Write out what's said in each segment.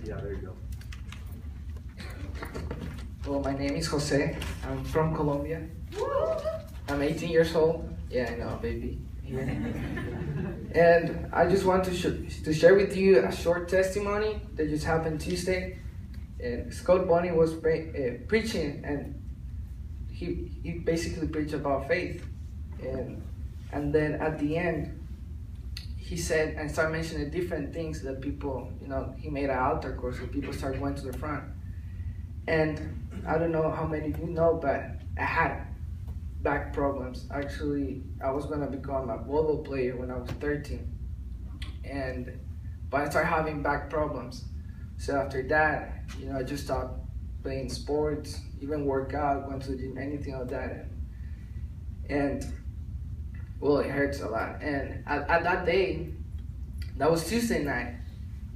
Yeah, there you go. Well, my name is Jose. I'm from Colombia. I'm 18 years old. Yeah, I know, baby. Yeah. And I just want to share with you a short testimony that just happened Tuesday. And Scott Bonnie was preaching, and he basically preached about faith. And then at the end, he said and started mentioning different things that people, he made an altar call, so people started going to the front. And I don't know how many of you know, but I had back problems. Actually, I was going to become a volleyball player when I was 13. But I started having back problems. So after that, I just stopped playing sports, even work out, going to the gym, anything like that. And well, it hurts a lot. And at that day, that was Tuesday night.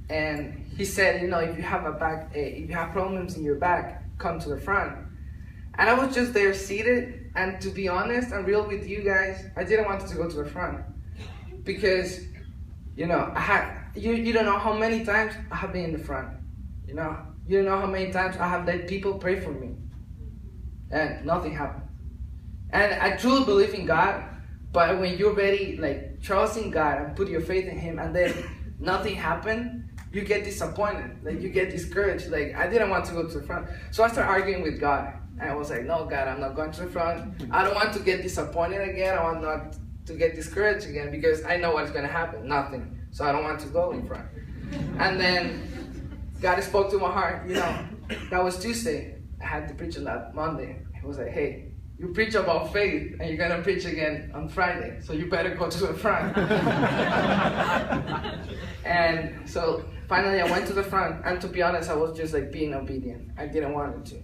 And he said, if you have problems in your back, come to the front. And I was just there seated, and to be honest and real with you guys, I didn't want to go to the front. Because, you don't know how many times I have been in the front. You don't know how many times I have let people pray for me. And nothing happened. And I truly believe in God, but when you're very trusting God and put your faith in Him, and then nothing happened, you get disappointed, you get discouraged. I didn't want to go to the front. So I started arguing with God. And I was like, no, God, I'm not going to the front. I don't want to get disappointed again. I want not to get discouraged again, because I know what's going to happen, nothing. So I don't want to go in front. And then God spoke to my heart. That was Tuesday. I had to preach on that Monday. He was like, hey, you preach about faith, and you're going to preach again on Friday, so you better go to the front. And so finally I went to the front, and to be honest, I was just being obedient. I didn't want it to.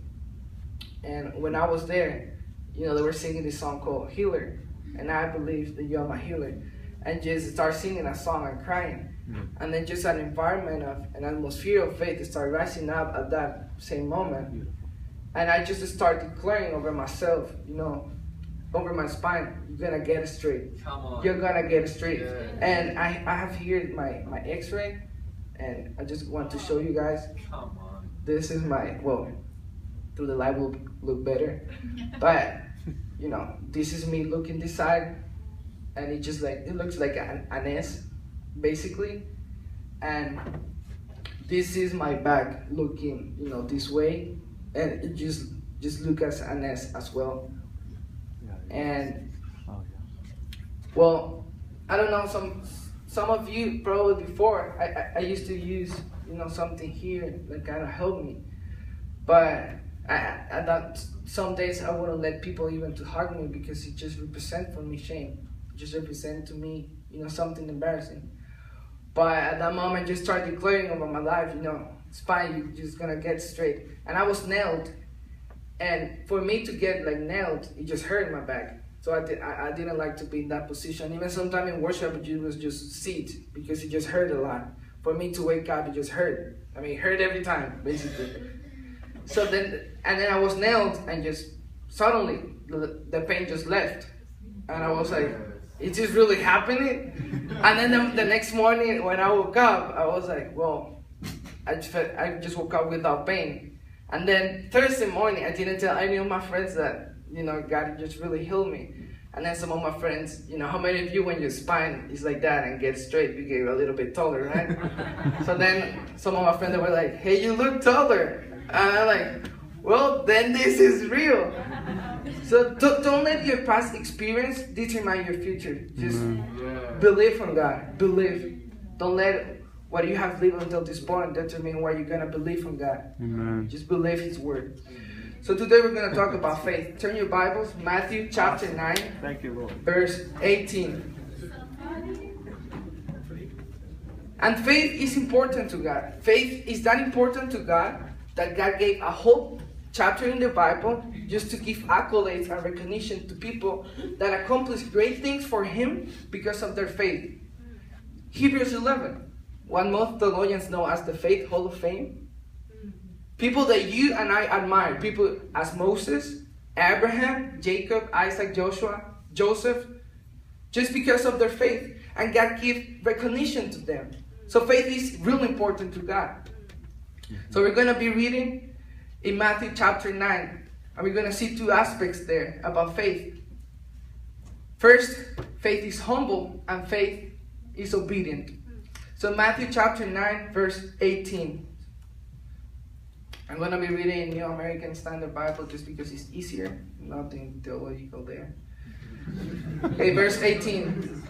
And when I was there, they were singing this song called Healer, and I believe that you are my healer. And just start singing that song and crying. And then just an environment of an atmosphere of faith started rising up at that same moment. And I just started declaring over myself, over my spine, you're gonna get it straight. Come on. You're gonna get it straight. Yeah. And I have here my x-ray, and I just want to show you guys. Come on. This is through the light will look better. But, this is me looking this side, and it just it looks like an S, basically. And this is my back looking, this way. And it just look as an S as well. And well, I don't know, some of you probably before I used to use something here that kind of helped me, but I thought some days I wouldn't let people even to hug me, because it just represent for me shame. It just represent to me something embarrassing. But at that moment, I just started declaring over my life, spine, you're just gonna get straight. And I was nailed, and for me to get nailed, it just hurt my back. So I didn't like to be in that position. Even sometimes in worship, it was just sit, because it just hurt a lot. For me to wake up, it just hurt. I mean, it hurt every time, basically. So then I was nailed, and just suddenly the pain just left, and I was like, is this really happening? And then the next morning when I woke up, I was like, well, I just woke up without pain. And then Thursday morning, I didn't tell any of my friends that, God just really healed me. And then some of my friends, how many of you, when your spine is like that and gets straight, you get a little bit taller, right? So then some of my friends were like, hey, you look taller. And I'm like, well, then this is real. So don't let your past experience determine your future. Just believe from God. Believe. Don't let what you have lived until this point determine what you're going to believe from God. Amen. Just believe His word. So today we're going to talk about faith. Turn your Bibles, Matthew chapter 9, Thank you, Lord. verse 18. And faith is important to God. Faith is that important to God that God gave a whole chapter in the Bible just to give accolades and recognition to people that accomplished great things for Him because of their faith. Hebrews 11, what most theologians know as the Faith Hall of Fame. People that you and I admire, people as Moses, Abraham, Jacob, Isaac, Joshua, Joseph, just because of their faith. And God gives recognition to them. So faith is really important to God. So we're going to be reading in Matthew chapter 9. And we're going to see two aspects there about faith. First, faith is humble and faith is obedient. So Matthew chapter 9, verse 18. I'm going to be reading in New American Standard Bible just because it's easier. Nothing theological there. Okay, verse 18.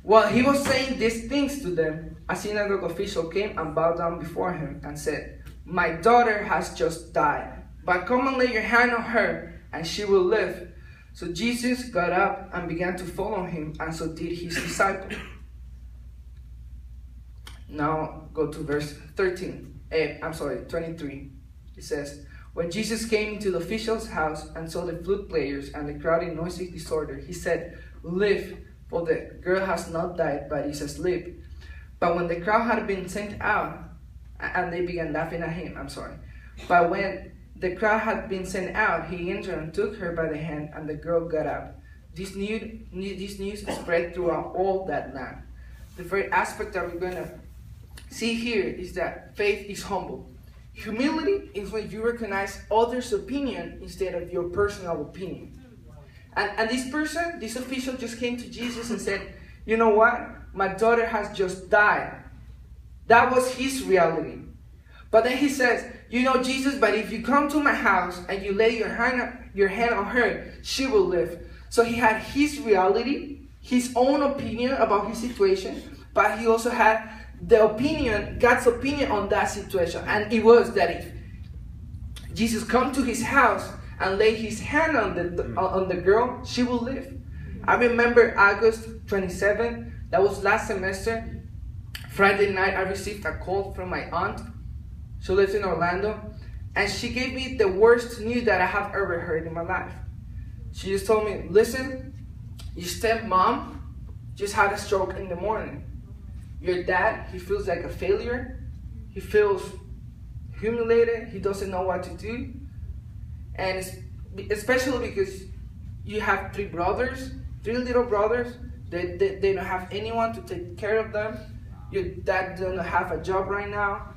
While he was saying these things to them, a synagogue official came and bowed down before him and said, "My daughter has just died, but come and lay your hand on her, and she will live." So Jesus got up and began to follow him, and so did his disciples. Now go to verse 23. It says, when Jesus came into the official's house and saw the flute players and the crowd in noisy disorder, he said, "Live, for the girl has not died, but is asleep." But when the crowd had been sent out, and they began laughing at him, But when the crowd had been sent out, he entered and took her by the hand, and the girl got up. This news spread throughout all that land. The very aspect that we're going to see here is that faith is humble. Humility is when you recognize others' opinion instead of your personal opinion. And this official just came to Jesus and said, "You know what? My daughter has just died." That was his reality. But then he says, "You know, Jesus, but if you come to my house and you lay your hand on her, she will live." So he had his reality, his own opinion about his situation, but he also had God's opinion on that situation. And it was that if Jesus come to his house and lay his hand on the girl, she will live. I remember August 27, that was last semester. Friday night, I received a call from my aunt. She lives in Orlando, and she gave me the worst news that I have ever heard in my life. She just told me, "Listen, your stepmom just had a stroke in the morning. Your dad, he feels like a failure. He feels humiliated. He doesn't know what to do. And especially because you have three little brothers. They don't have anyone to take care of them. Your dad doesn't have a job right now.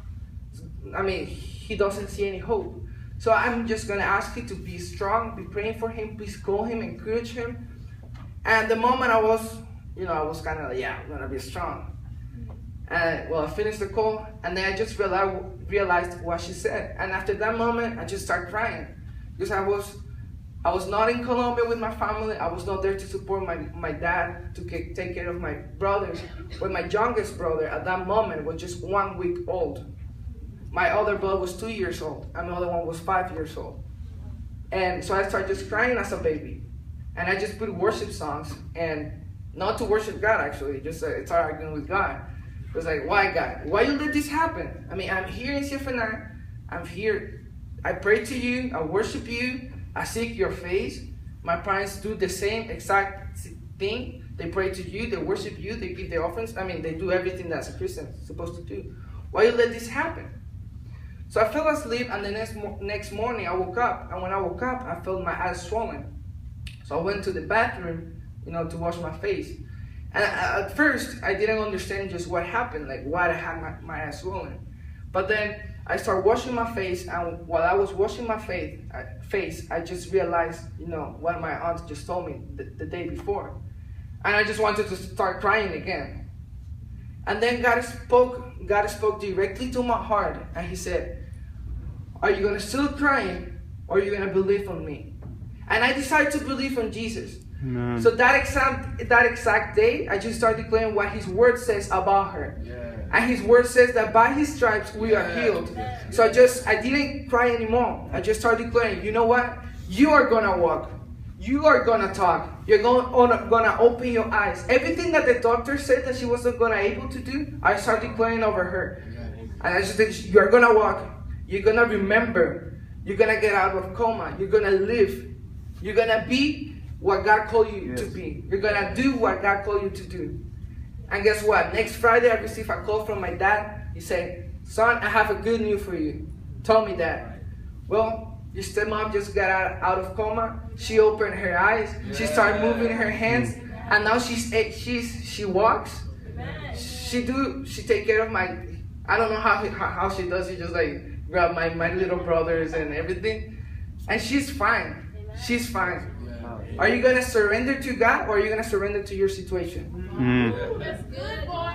I mean, he doesn't see any hope. So I'm just going to ask you to be strong, be praying for him. Please call him, encourage him." And the moment I was kind of like, yeah, I'm going to be strong. And I finished the call, and then I just realized what she said. And after that moment, I just started crying. Because I was not in Colombia with my family. I was not there to support my dad, to take care of my brothers. But my youngest brother at that moment was just 1 week old. My other brother was 2 years old, and the other one was 5 years old. And so I started just crying as a baby. And I just put worship songs, and not to worship God actually, just started arguing with God. It was like, "Why, God? Why you let this happen? I mean, I'm here in CFNI. I'm here. I pray to you. I worship you. I seek your face. My parents do the same exact thing. They pray to you. They worship you. They give their offerings. I mean, they do everything that's a Christian is supposed to do. Why you let this happen?" So I fell asleep, and the next morning I woke up. And when I woke up, I felt my eyes swollen. So I went to the bathroom, to wash my face. And at first, I didn't understand just what happened, like why I had my eyes swollen. But then I started washing my face, and while I was washing my face, I just realized, what my aunt just told me the day before. And I just wanted to start crying again. And then God spoke directly to my heart, and he said, "Are you going to still crying, or are you going to believe on me?" And I decided to believe on Jesus. Amen. So that exact day, I just started declaring what his word says about her. Yeah. And his word says that by his stripes we are healed. Yeah. So I didn't cry anymore. I just started declaring, you know what? You are going to walk. You are going to talk. You're going to open your eyes. Everything that the doctor said that she wasn't going to able to do, I started declaring over her. And I just said, you're going to walk. You're going to remember. You're going to get out of coma. You're going to live. You're going to be what God called you to be. You're going to do what God called you to do. And guess what? Next Friday, I received a call from my dad. He said, "Son, I have a good news for you." Told me that. Well, your stepmom just got out of coma. She opened her eyes. She started moving her hands. And now she walks. She take care of I don't know how she does it, just like grab my little brothers and everything. And she's fine. She's fine. Are you going to surrender to God, or are you going to surrender to your situation? That's good, boy.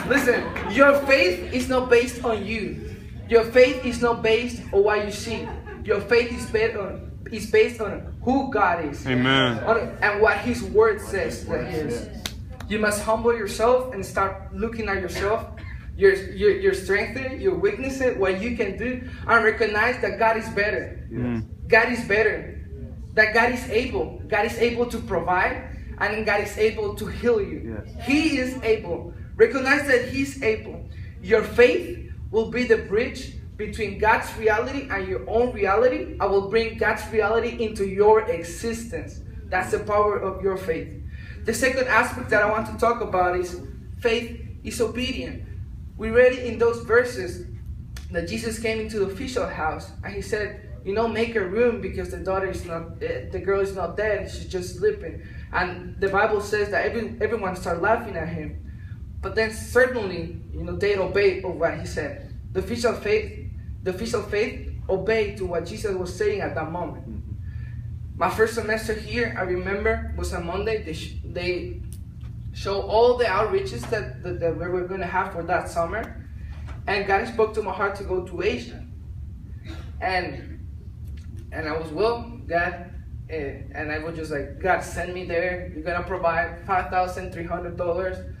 Listen, your faith is not based on you. Your faith is not based on what you see. Your faith is based on who God is. Amen. And what His Word says that He is. You must humble yourself and start looking at yourself, your strengths, your weaknesses, what you can do, and recognize that God is better. Yes. God is better. That God is able. God is able to provide, and God is able to heal you. Yes. He is able. Recognize that He's able. Your faith will be the bridge between God's reality and your own reality. I will bring God's reality into your existence. That's the power of your faith. The second aspect that I want to talk about is faith is obedient. We read it in those verses that Jesus came into the official house and He said, make a room because the girl is not dead, she's just sleeping. And the Bible says that everyone started laughing at Him. But then certainly, they obeyed what He said. The official faith obeyed to what Jesus was saying at that moment. My first semester here, I remember, was a Monday. They show all the outreaches that we were going to have for that summer. And God spoke to my heart to go to Asia. And I was, God, and I was just like, God, send me there. You're going to provide $5,300.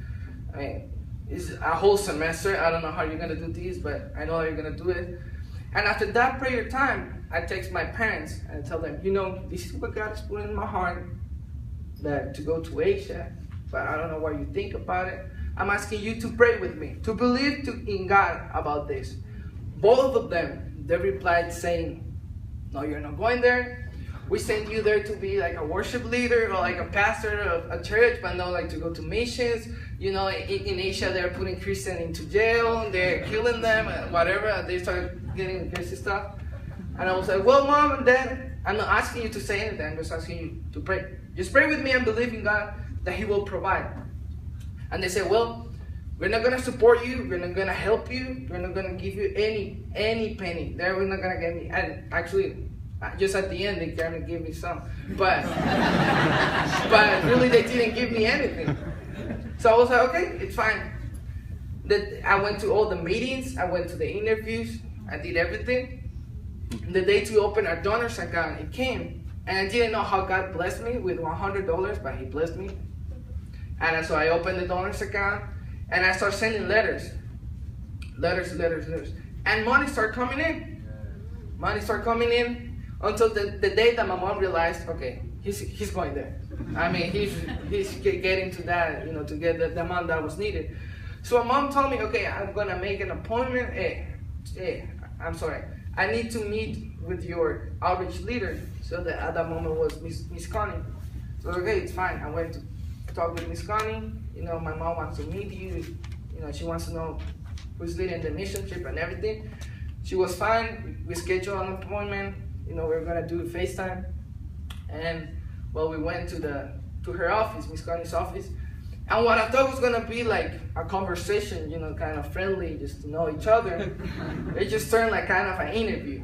I mean, it's a whole semester. I don't know how you're going to do this, but I know that you're going to do it. And after that prayer time, I text my parents and I tell them, this is what God has put in my heart, that to go to Asia, but I don't know what you think about it. I'm asking you to pray with me, to believe in God about this. Both of them, they replied saying, no, you're not going there. We send you there to be like a worship leader or like a pastor of a church, but not like to go to missions. In Asia, they're putting Christians into jail, they're killing them, and whatever, and they start getting crazy stuff. And I was like, well, Mom and Dad, I'm not asking you to say anything, I'm just asking you to pray. Just pray with me and believe in God that He will provide. And they said, well, we're not going to support you, we're not going to help you, we're not going to give you any penny. We're not going to get me. And actually, just at the end, they kind of gave me some. But really, they didn't give me anything. So I was like, okay, it's fine. I went to all the meetings, I went to the interviews, I did everything. The day to open our donors account, it came. And I didn't know how God blessed me with $100, but He blessed me. And so I opened the donors account, and I started sending letters. And money started coming in. Until the day that my mom realized, okay, he's going there. I mean, he's getting to that, to get the amount that was needed. So my mom told me, okay, I'm gonna make an appointment. I'm sorry, I need to meet with your outreach leader. So that at that moment was Miss Connie. So okay, it's fine. I went to talk with Miss Connie. My mom wants to meet you. She wants to know who's leading the mission trip and everything. She was fine. We scheduled an appointment. We were gonna do FaceTime, and we went to her office, Miss Connie's office, and what I thought was gonna be like a conversation, kind of friendly, just to know each other, it just turned like kind of an interview,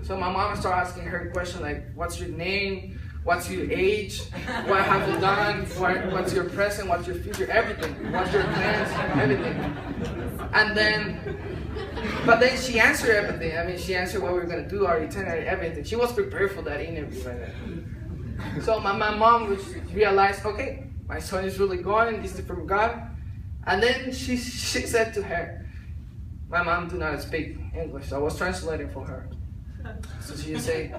So my mom started asking her question like, "What's your name? What's your age? What have you done? What's your present? What's your future? Everything. What's your plans? Everything." But then she answered everything. I mean, she answered what we were going to do, our itinerary, everything. She was prepared for that interview right there. So my mom realized, okay, my son is really going, this is from God. And then she said to her, my mom do not speak English, so I was translating for her. So she would say,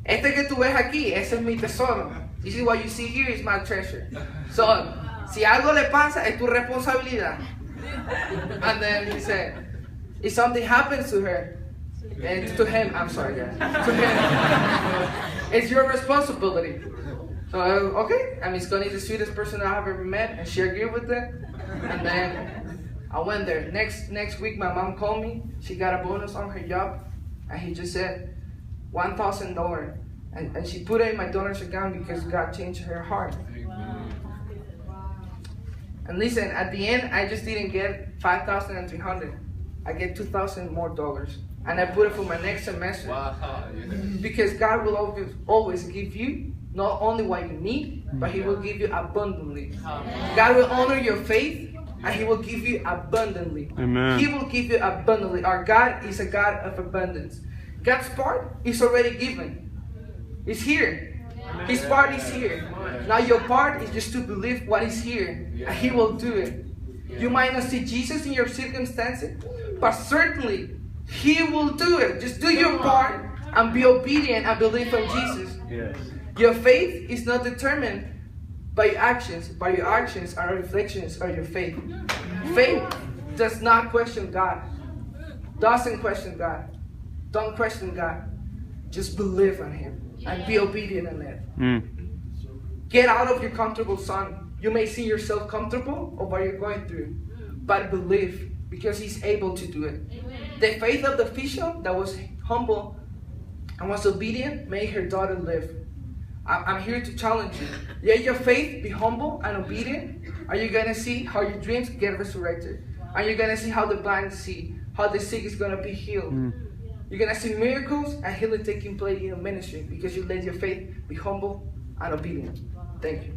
"Este que tú ves aquí, ese es mi tesoro. This is what you see here is my treasure. So, si algo le pasa, es tu responsabilidad." And then he said, if something happens to her, and to him, I'm sorry guys, to him, it's your responsibility. So, okay, and Miss Connie is the sweetest person I've ever met, and she agreed with it. And then I went there. Next week, my mom called me. She got a bonus on her job, and he just said, $1,000 And she put it in my daughter's account because God changed her heart. And listen, at the end, I just didn't get 5,300. I get $2,000 more. And I put it for my next semester. Because God will always give you not only what you need, but He will give you abundantly. God will honor your faith, and He will give you abundantly. Amen. He will give you abundantly. Our God is a God of abundance. God's part is already given. It's here. His part is here. Now your part is just to believe what is here, and He will do it. You might not see Jesus in your circumstances, but certainly He will do it. Just do your part and be obedient and believe in Jesus. Yes. Your faith is not determined by your actions, but your actions are reflections of your faith. Faith does not question God. Doesn't question God. Don't question God. Just believe in Him and be obedient in it. Get out of your comfortable zone. You may see yourself comfortable or what you're going through, but believe because He's able to do it. The faith of the official that was humble and was obedient made her daughter live. I'm here to challenge you. Let your faith be humble and obedient. Are you going to see how your dreams get resurrected? Are you going to see how the blind see? How the sick is going to be healed? You're going to see miracles and healing taking place in your ministry because you let your faith be humble and obedient. Thank you.